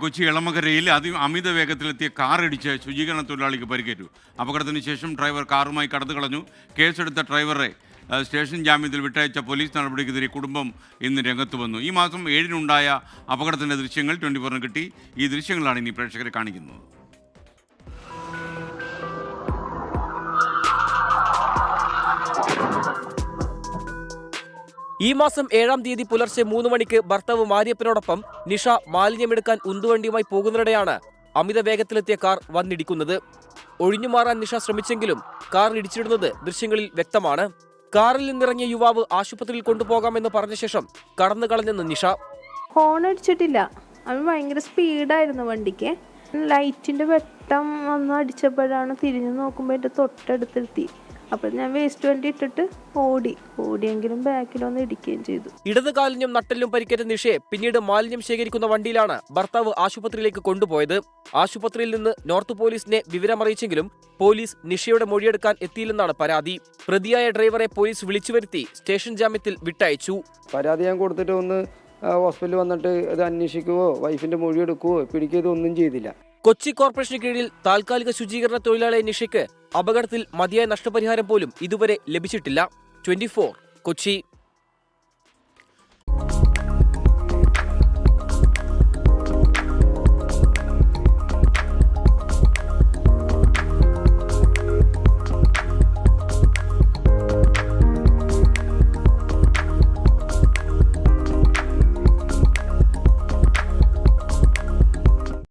കൊച്ചി എളമകരയിൽ അമിത വേഗത്തിലെത്തിയ കാറിടിച്ച് ശുചീകരണ തൊഴിലാളിക്ക് പരിക്കേറ്റു. അപകടത്തിന് ശേഷം ഡ്രൈവർ കാറുമായി കടന്നു കളഞ്ഞു. കേസെടുത്ത ഡ്രൈവറെ സ്റ്റേഷൻ ജാമ്യത്തിൽ വിട്ടയച്ച പോലീസ് നടപടിക്കെതിരെ കുടുംബം ഇന്ന് രംഗത്ത് വന്നു. ഈ മാസം 7-നുണ്ടായ അപകടത്തിൻ്റെ ദൃശ്യങ്ങൾ 24-ന് കിട്ടി. ഈ ദൃശ്യങ്ങളാണ് ഇനി പ്രേക്ഷകരെ കാണിക്കുന്നത്. ഈ മാസം 7-ാം തീയതി പുലർച്ചെ 3 മണിക്ക് ഭർത്താവ് മാരിയപ്പനോടൊപ്പം നിഷ മാലിന്യമെടുക്കാൻ ഉന്തുവണ്ടിയുമായി പോകുന്നതിനിടെയാണ് അമിത വേഗത്തിലെത്തിയ കാർ വന്നിടിക്കുന്നത്. ഒഴിഞ്ഞുമാറാൻ നിഷ ശ്രമിച്ചെങ്കിലും കാർ ഇടിച്ചിടുന്നത് ദൃശ്യങ്ങളിൽ വ്യക്തമാണ്. കാറിൽ നിന്നിറങ്ങിയ യുവാവ് ആശുപത്രിയിൽ കൊണ്ടുപോകാമെന്ന് പറഞ്ഞ ശേഷം കടന്നു കളഞ്ഞെന്ന് നിഷ. ഹോൺ അടിച്ചിട്ടില്ല, അവൻ ഭയങ്കര സ്പീഡായിരുന്നു വണ്ടിക്ക്. ലൈറ്റിന്റെ വെട്ടം വന്ന് അടിച്ചപ്പോഴാണ് തിരിഞ്ഞു നോക്കുമ്പോൾ എൻ്റെ തൊട്ടടുത്തെത്തി. അപ്പോൾ ഞാൻ വേസ്റ്റ് വണ്ടി ഇട്ടിട്ട് ഓടിയെങ്കിലും ബാക്കിലൊന്ന് ഇടിക്കുകയും ചെയ്തു. ഇടത് കാലിനും നട്ടെല്ലും പരിക്കേറ്റ നിഷയെ പിന്നീട് മാലിന്യം ശേഖരിക്കുന്ന വണ്ടിയിലാണ് ഭർത്താവ് ആശുപത്രിയിലേക്ക് കൊണ്ടുപോയത്. ആശുപത്രിയിൽ നിന്ന് നോർത്ത് പോലീസിനെ വിവരമറിയിച്ചെങ്കിലും പോലീസ് നിഷയുടെ മൊഴിയെടുക്കാൻ എത്തിയില്ലെന്നാണ് പരാതി. പ്രതിയായ ഡ്രൈവറെ പോലീസ് വിളിച്ചു വരുത്തി സ്റ്റേഷൻ ജാമ്യത്തിൽ വിട്ടയച്ചു. പരാതി ഞാൻ കൊടുത്തിട്ട് ഒന്ന് ഹോസ്പിറ്റലിൽ വന്നിട്ട് ഇത് അന്വേഷിക്കുകയോ വൈഫിന്റെ മൊഴിയെടുക്കുകയോ പിടിക്കുകയോ ഒന്നും ചെയ്തില്ല. കൊച്ചി കോർപ്പറേഷന് കീഴിൽ താൽക്കാലിക ശുചീകരണ തൊഴിലാളിയായ നിഷയ്ക്ക് അപകടത്തിൽ മതിയായ നഷ്ടപരിഹാരം പോലും ഇതുവരെ ലഭിച്ചിട്ടില്ല. 24 കൊച്ചി.